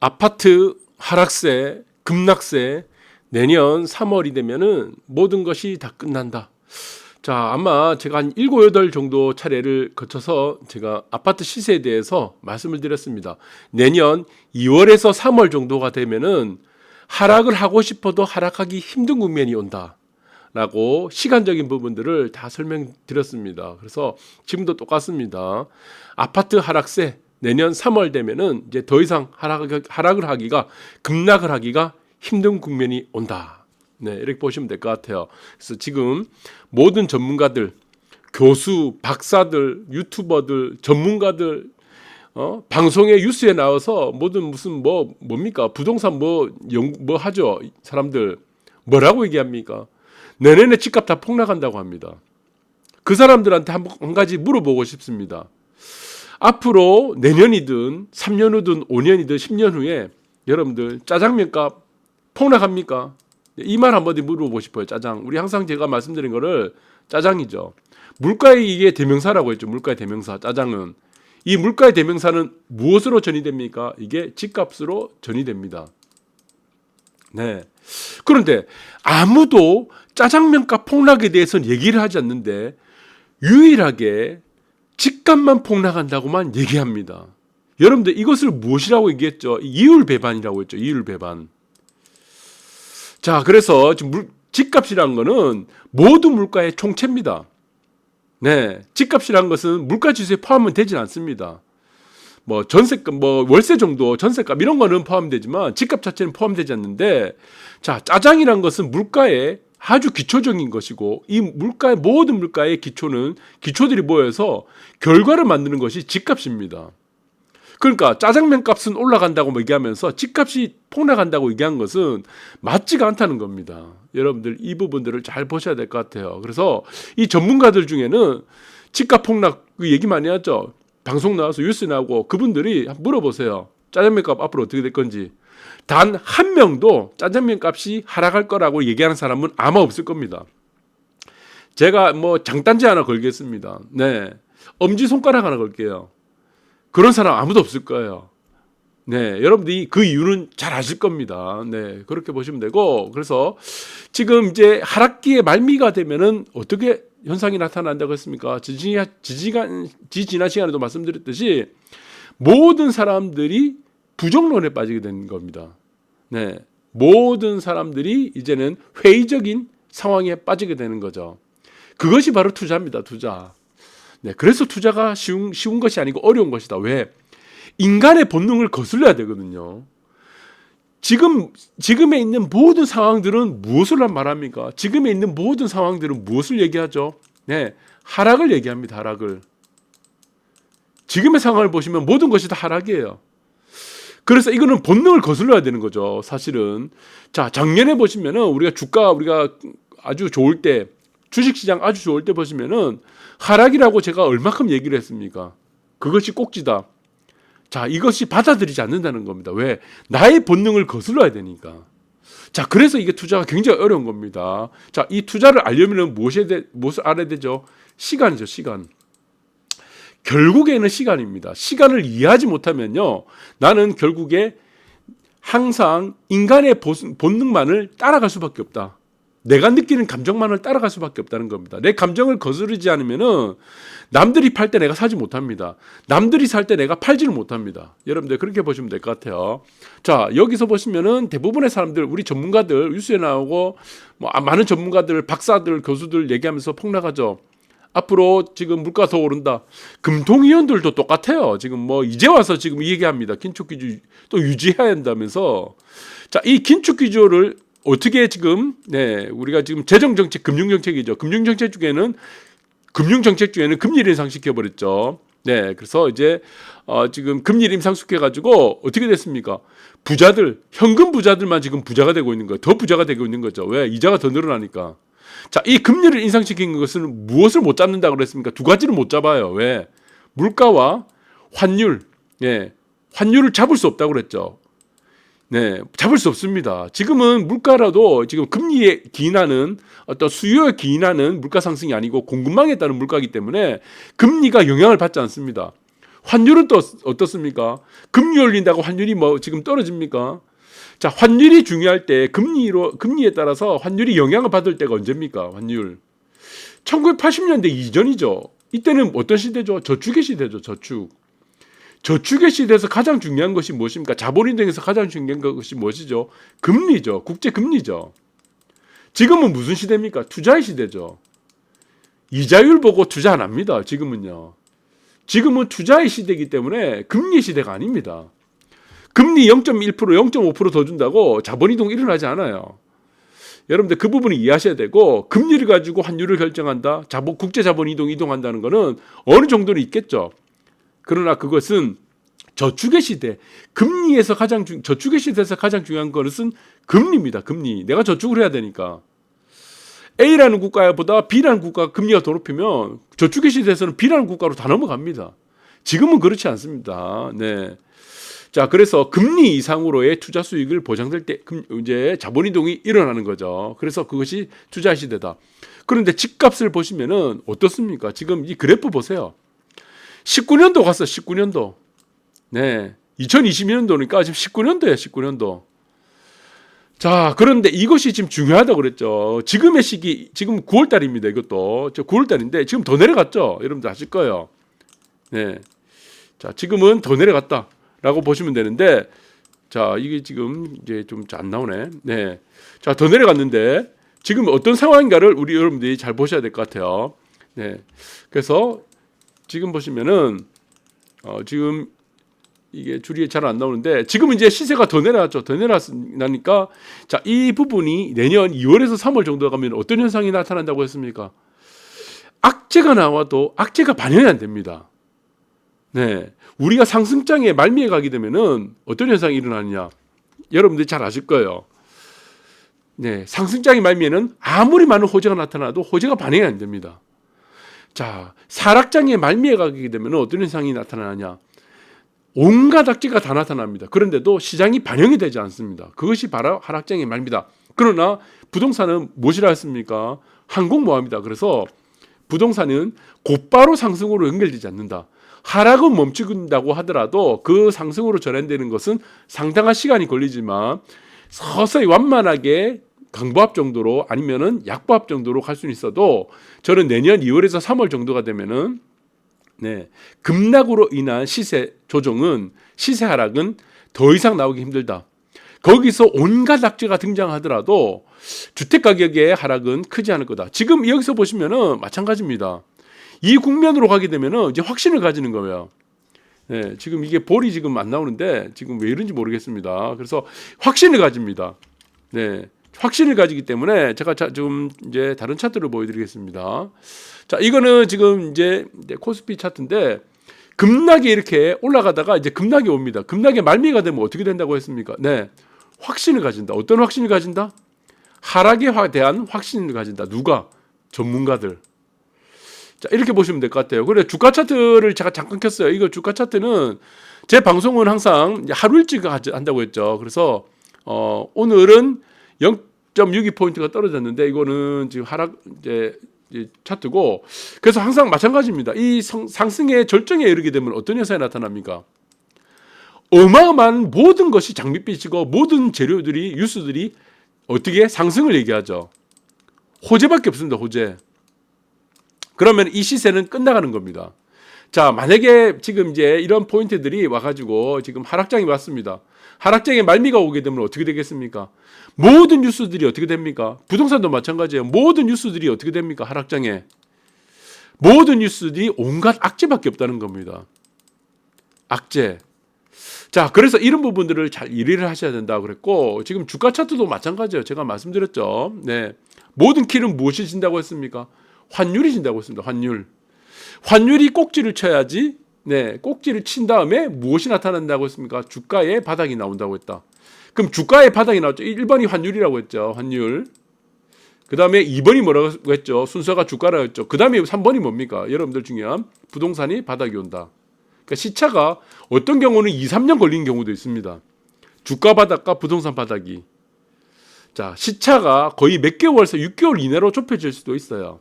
아파트 하락세, 급락세, 내년 3월이 되면은 모든 것이 다 끝난다. 자, 아마 제가 한 7, 8 정도 차례를 거쳐서 제가 아파트 시세에 대해서 말씀을 드렸습니다. 내년 2월에서 3월 정도가 되면은 하락을 하고 싶어도 하락하기 힘든 국면이 온다. 라고 시간적인 부분들을 다 설명드렸습니다. 그래서 지금도 똑같습니다. 아파트 하락세 내년 3월 되면은 이제 더 이상 하락을 하기가 급락을 하기가 힘든 국면이 온다. 네, 이렇게 보시면 될 것 같아요. 그래서 지금 모든 전문가들, 교수, 박사들, 유튜버들, 전문가들 방송에 뉴스에 나와서 모든 무슨 뭡니까? 부동산 뭐 하죠? 사람들 뭐라고 얘기합니까? 내년에 집값 다 폭락한다고 합니다. 그 사람들한테 한 가지 물어보고 싶습니다. 앞으로 내년이든 3년 후든 5년이든 10년 후에 여러분들 짜장면값 폭락합니까? 이 말 한번 물어보고 싶어요. 짜장. 우리 항상 제가 말씀드린 거를 짜장이죠. 물가의 이게 대명사라고 했죠. 물가의 대명사. 짜장은. 이 물가의 대명사는 무엇으로 전이됩니까? 이게 집값으로 전이됩니다. 네. 그런데 아무도 짜장면값 폭락에 대해서는 얘기를 하지 않는데 유일하게 집값만 폭락한다고만 얘기합니다. 여러분들 이것을 무엇이라고 얘기했죠? 이율배반이라고 했죠. 이율배반. 자, 그래서 지금 집값이라는 거는 모든 물가의 총체입니다. 네, 집값이라는 것은 물가 지수에 포함은 되지 않습니다. 뭐 전세값, 뭐 월세 정도, 전세값 이런 거는 포함되지만 집값 자체는 포함되지 않는데, 자, 짜장이란 것은 물가의 아주 기초적인 것이고 이 물가의 모든 물가의 기초들이 모여서 결과를 만드는 것이 집값입니다. 그러니까 짜장면 값은 올라간다고 얘기하면서 집값이 폭락한다고 얘기한 것은 맞지가 않다는 겁니다. 여러분들 이 부분들을 잘 보셔야 될 것 같아요. 그래서 이 전문가들 중에는 집값 폭락 그 얘기 많이 하죠. 방송 나와서 뉴스 나오고 그분들이 물어보세요. 짜장면 값 앞으로 어떻게 될 건지. 단 한 명도 짜장면 값이 하락할 거라고 얘기하는 사람은 아마 없을 겁니다. 제가 뭐 장단지 하나 걸겠습니다. 네, 엄지손가락 하나 걸게요. 그런 사람 아무도 없을 거예요. 네, 여러분들이 그 이유는 잘 아실 겁니다. 네, 그렇게 보시면 되고, 그래서 지금 이제 하락기의 말미가 되면은 어떻게 현상이 나타난다고 했습니까? 지지난 시간에도 말씀드렸듯이 모든 사람들이 부정론에 빠지게 되는 겁니다. 네, 모든 사람들이 이제는 회의적인 상황에 빠지게 되는 거죠. 그것이 바로 투자입니다. 투자. 네, 그래서 투자가 쉬운 것이 아니고 어려운 것이다. 왜? 인간의 본능을 거슬러야 되거든요. 지금에 있는 모든 상황들은 무엇을 말합니까? 지금에 있는 모든 상황들은 무엇을 얘기하죠? 네, 하락을 얘기합니다. 하락을. 지금의 상황을 보시면 모든 것이 다 하락이에요. 그래서 이거는 본능을 거슬러야 되는 거죠. 사실은. 자, 작년에 보시면은 우리가 아주 좋을 때, 주식시장 아주 좋을 때 보시면은 하락이라고 제가 얼마큼 얘기를 했습니까? 그것이 꼭지다. 자, 이것이 받아들이지 않는다는 겁니다. 왜? 나의 본능을 거슬러야 되니까. 자, 그래서 이게 투자가 굉장히 어려운 겁니다. 자, 이 투자를 알려면 무엇을 알아야 되죠? 시간이죠, 시간. 결국에는 시간입니다. 시간을 이해하지 못하면요, 나는 결국에 항상 인간의 본능만을 따라갈 수밖에 없다. 내가 느끼는 감정만을 따라갈 수밖에 없다는 겁니다. 내 감정을 거스르지 않으면은 남들이 팔 때 내가 사지 못합니다. 남들이 살 때 내가 팔지를 못합니다. 여러분들 그렇게 보시면 될 것 같아요. 자, 여기서 보시면은 대부분의 사람들, 우리 전문가들 뉴스에 나오고 많은 전문가들, 박사들, 교수들 얘기하면서 폭락하죠. 앞으로 지금 물가 더 오른다. 금통위원들도 똑같아요. 지금 이제 와서 지금 이 얘기합니다. 긴축 기조 또 유지해야 한다면서. 자, 이 긴축 기조를 어떻게 지금 우리가 지금 재정정책, 금융정책이죠. 금융정책 중에는 금리를 인상시켜 버렸죠. 네, 그래서 이제 지금 금리를 인상시켜 가지고 어떻게 됐습니까? 현금 부자들만 지금 부자가 되고 있는 거예요. 더 부자가 되고 있는 거죠. 왜? 이자가 더 늘어나니까. 자, 이 금리를 인상시킨 것은 무엇을 못 잡는다고 그랬습니까? 두 가지를 못 잡아요. 왜? 물가와 환율. 예, 환율을 잡을 수 없다고 그랬죠. 네, 잡을 수 없습니다. 지금은 물가라도 지금 금리에 기인하는 어떤 수요에 기인하는 물가 상승이 아니고 공급망에 따른 물가이기 때문에 금리가 영향을 받지 않습니다. 환율은 또 어떻습니까? 금리 올린다고 환율이 뭐 지금 떨어집니까? 자, 환율이 중요할 때 금리에 따라서 환율이 영향을 받을 때가 언제입니까? 환율. 1980년대 이전이죠. 이때는 어떤 시대죠? 저축의 시대죠. 저축의 시대에서 가장 중요한 것이 무엇입니까? 자본인등에서 가장 중요한 것이 무엇이죠? 금리죠. 국제 금리죠. 지금은 무슨 시대입니까? 투자의 시대죠. 이자율 보고 투자 안 합니다. 지금은요. 지금은 투자의 시대이기 때문에 금리 시대가 아닙니다. 금리 0.1%, 0.5% 더 준다고 자본이동 일어나지 않아요. 여러분들 그 부분을 이해하셔야 되고, 금리를 가지고 환율을 결정한다, 국제 자본 이동한다는 것은 어느 정도는 있겠죠. 그러나 그것은 저축의 시대, 저축의 시대에서 가장 중요한 것은 금리입니다. 금리. 내가 저축을 해야 되니까. A라는 국가보다 B라는 국가가 금리가 더 높으면 저축의 시대에서는 B라는 국가로 다 넘어갑니다. 지금은 그렇지 않습니다. 네. 자, 그래서 금리 이상으로의 투자 수익을 보장될 때 이제 자본 이동이 일어나는 거죠. 그래서 그것이 투자 시대다. 그런데 집값을 보시면은 어떻습니까? 지금 이 그래프 보세요. 19년도 갔어. 19년도. 네. 2022년도니까 지금 19년도예요. 19년도. 자, 그런데 이것이 지금 중요하다고 그랬죠. 지금의 시기, 지금 9월 달입니다. 이것도. 9월 달인데 지금 더 내려갔죠. 여러분들 아실 거예요. 네. 자, 지금은 더 내려갔다. 라고 보시면 되는데, 자, 이게 지금 이제 좀 안 나오네. 네. 자, 더 내려갔는데, 지금 어떤 상황인가를 우리 여러분들이 잘 보셔야 될 것 같아요. 네. 그래서 지금 보시면은, 지금 이게 줄이 잘 안 나오는데, 지금 이제 시세가 더 내려갔죠. 더 내려가니까, 자, 이 부분이 내년 2월에서 3월 정도 가면 어떤 현상이 나타난다고 했습니까? 악재가 나와도 악재가 반영이 안 됩니다. 네. 우리가 상승장에 말미에 가게 되면은 어떤 현상이 일어나느냐. 여러분들이 잘 아실 거예요. 네. 상승장의 말미에는 아무리 많은 호재가 나타나도 호재가 반영이 안 됩니다. 자, 사락장의 말미에 가게 되면 어떤 현상이 나타나느냐. 온갖 악재가 다 나타납니다. 그런데도 시장이 반영이 되지 않습니다. 그것이 바로 하락장의 말입니다. 그러나 부동산은 무엇이라 했습니까? 항공모함이다. 그래서 부동산은 곧바로 상승으로 연결되지 않는다. 하락은 멈춘다고 하더라도 그 상승으로 전환되는 것은 상당한 시간이 걸리지만 서서히 완만하게 강보합 정도로 아니면은 약보합 정도로 갈 수는 있어도 저는 내년 2월에서 3월 정도가 되면은 네, 급락으로 인한 시세 조정은 시세 하락은 더 이상 나오기 힘들다. 거기서 온갖 악재가 등장하더라도 주택 가격의 하락은 크지 않을 거다. 지금 여기서 보시면은 마찬가지입니다. 이 국면으로 가게 되면은 이제 확신을 가지는 거예요. 네, 지금 이게 볼이 지금 안 나오는데 지금 왜 이런지 모르겠습니다. 그래서 확신을 가집니다. 네, 확신을 가지기 때문에 제가 좀 이제 다른 차트를 보여드리겠습니다. 자, 이거는 지금 이제 코스피 차트인데 급락이 이렇게 올라가다가 이제 급락이 옵니다. 급락의 말미가 되면 어떻게 된다고 했습니까? 네, 확신을 가진다. 어떤 확신을 가진다? 하락에 대한 확신을 가진다. 누가? 전문가들. 자, 이렇게 보시면 될 것 같아요. 그래, 주가 차트를 제가 잠깐 켰어요. 이거 주가 차트는 제 방송은 항상 하루 일찍 한다고 했죠. 그래서 오늘은 0.62포인트가 떨어졌는데 이거는 지금 하락 이제 차트고, 그래서 항상 마찬가지입니다. 이 상승의 절정에 이르게 되면 어떤 현상이 나타납니까? 어마어마한 모든 것이 장밋빛이고 모든 재료들이 뉴스들이 어떻게 상승을 얘기하죠. 호재밖에 없습니다. 호재. 그러면 이 시세는 끝나가는 겁니다. 자, 만약에 지금 이제 이런 포인트들이 와가지고 지금 하락장이 왔습니다. 하락장에 말미가 오게 되면 어떻게 되겠습니까? 모든 뉴스들이 어떻게 됩니까? 부동산도 마찬가지예요. 모든 뉴스들이 어떻게 됩니까? 하락장에. 모든 뉴스들이 온갖 악재밖에 없다는 겁니다. 악재. 자, 그래서 이런 부분들을 잘 이해를 하셔야 된다고 그랬고, 지금 주가 차트도 마찬가지예요. 제가 말씀드렸죠. 네. 모든 키는 무엇이 진다고 했습니까? 환율이 진다고 했습니다. 환율이 꼭지를 쳐야지. 네, 꼭지를 친 다음에 무엇이 나타난다고 했습니까? 주가의 바닥이 나온다고 했다. 그럼 주가의 바닥이 나왔죠. 1번이 환율이라고 했죠. 환율. 그 다음에 2번이 뭐라고 했죠? 순서가 주가라고 했죠. 그 다음에 3번이 뭡니까? 여러분들 중요한 부동산이 바닥이 온다. 그러니까 시차가 어떤 경우는 2, 3년 걸리는 경우도 있습니다. 주가 바닥과 부동산 바닥이. 자, 시차가 거의 몇 개월에서 6개월 이내로 좁혀질 수도 있어요.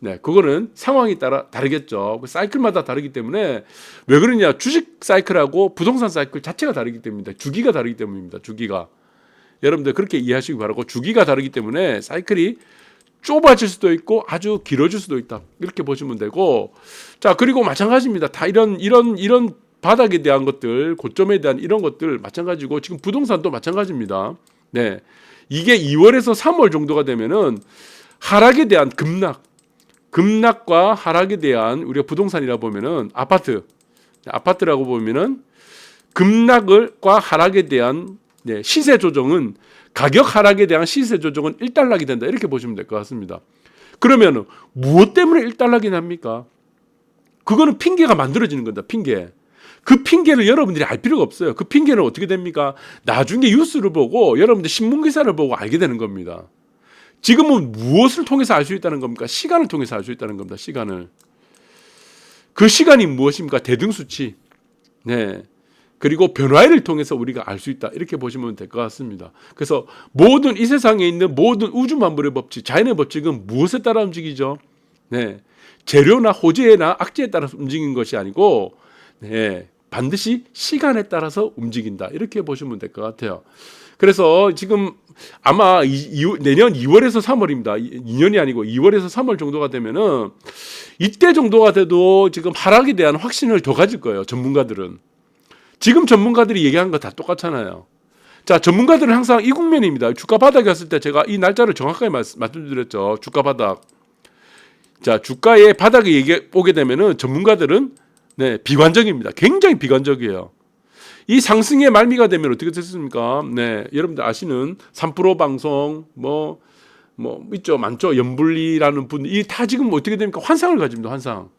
네, 그거는 상황에 따라 다르겠죠. 그 사이클마다 다르기 때문에 왜 그러냐? 주식 사이클하고 부동산 사이클 자체가 다르기 때문입니다. 주기가 다르기 때문입니다. 주기가. 여러분들 그렇게 이해하시기 바라고 주기가 다르기 때문에 사이클이 좁아질 수도 있고 아주 길어질 수도 있다. 이렇게 보시면 되고 자 그리고 마찬가지입니다. 다 이런 바닥에 대한 것들 고점에 대한 이런 것들 마찬가지고 지금 부동산도 마찬가지입니다. 네, 이게 2월에서 3월 정도가 되면은 하락에 대한 급락과 하락에 대한 우리가 부동산이라 보면은 아파트라고 보면은 급락과 하락에 대한 시세 조정은 가격 하락에 대한 시세 조정은 일단락이 된다 이렇게 보시면 될 것 같습니다. 그러면 무엇 때문에 일단락이 납니까? 그거는 핑계가 만들어지는 겁니다. 핑계. 그 핑계를 여러분들이 알 필요가 없어요. 그 핑계는 어떻게 됩니까? 나중에 뉴스를 보고 여러분들 신문 기사를 보고 알게 되는 겁니다. 지금은 무엇을 통해서 알 수 있다는 겁니까? 시간을 통해서 알 수 있다는 겁니다. 시간을. 그 시간이 무엇입니까? 대등수치. 네. 그리고 변화를 통해서 우리가 알 수 있다. 이렇게 보시면 될 것 같습니다. 그래서 모든 이 세상에 있는 모든 우주 만물의 법칙, 자연의 법칙은 무엇에 따라 움직이죠? 네. 재료나 호재나 악재에 따라서 움직이는 것이 아니고 네. 반드시 시간에 따라서 움직인다. 이렇게 보시면 될 것 같아요. 그래서 지금 아마 내년 2월에서 3월입니다. 2년이 아니고 2월에서 3월 정도가 되면은 이때 정도가 돼도 지금 하락에 대한 확신을 더 가질 거예요. 전문가들은. 지금 전문가들이 얘기하는 거 다 똑같잖아요. 자, 전문가들은 항상 이 국면입니다. 주가 바닥이었을 때 제가 이 날짜를 정확하게 말씀드렸죠. 주가 바닥. 자, 주가의 바닥에 오게 되면은 전문가들은 비관적입니다. 굉장히 비관적이에요. 이 상승의 말미가 되면 어떻게 됐습니까? 네, 여러분들 아시는 3프로 방송 뭐 있죠, 많죠. 연불리라는 분, 이 다 지금 어떻게 됩니까? 환상을 가집니다. 환상.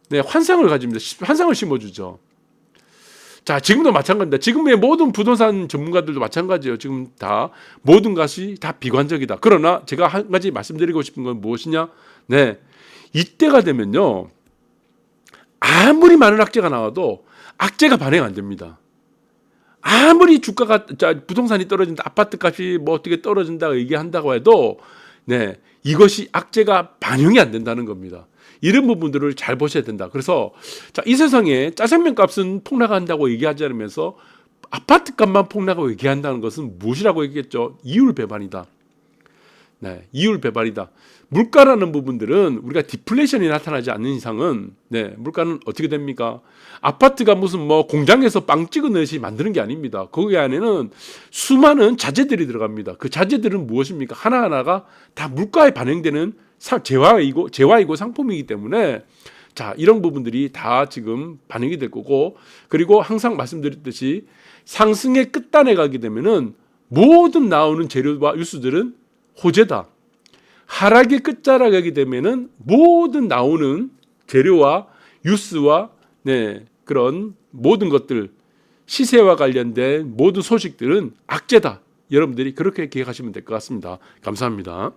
네, 환상을 가집니다. 환상을 심어주죠. 자, 지금도 마찬가지입니다. 지금의 모든 부동산 전문가들도 마찬가지예요. 지금 다 모든 것이 다 비관적이다. 그러나 제가 한 가지 말씀드리고 싶은 건 무엇이냐? 네, 이때가 되면요, 아무리 많은 악재가 나와도 악재가 반영 안 됩니다. 아무리 주가가 부동산이 떨어진다, 아파트 값이 뭐 어떻게 떨어진다 얘기한다고 해도 이것이 악재가 반영이 안 된다는 겁니다. 이런 부분들을 잘 보셔야 된다. 그래서 이 세상에 짜장면 값은 폭락한다고 얘기하지 않으면서 아파트 값만 폭락하고 얘기한다는 것은 무엇이라고 얘기했죠? 이율 배반이다. 네, 이율 배반이다. 물가라는 부분들은 우리가 디플레이션이 나타나지 않는 이상은 물가는 어떻게 됩니까? 아파트가 무슨 뭐 공장에서 빵 찍어내시 만드는 게 아닙니다. 거기 안에는 수많은 자재들이 들어갑니다. 그 자재들은 무엇입니까? 하나하나가 다 물가에 반영되는 재화이고 상품이기 때문에 자, 이런 부분들이 다 지금 반영이 될 거고, 그리고 항상 말씀드렸듯이 상승의 끝단에 가게 되면은 모든 나오는 재료와 유수들은 호재다. 하락의 끝자락에 가게 되면은 모든 나오는 재료와 유스와 그런 모든 것들, 시세와 관련된 모든 소식들은 악재다. 여러분들이 그렇게 기억하시면 될 것 같습니다. 감사합니다.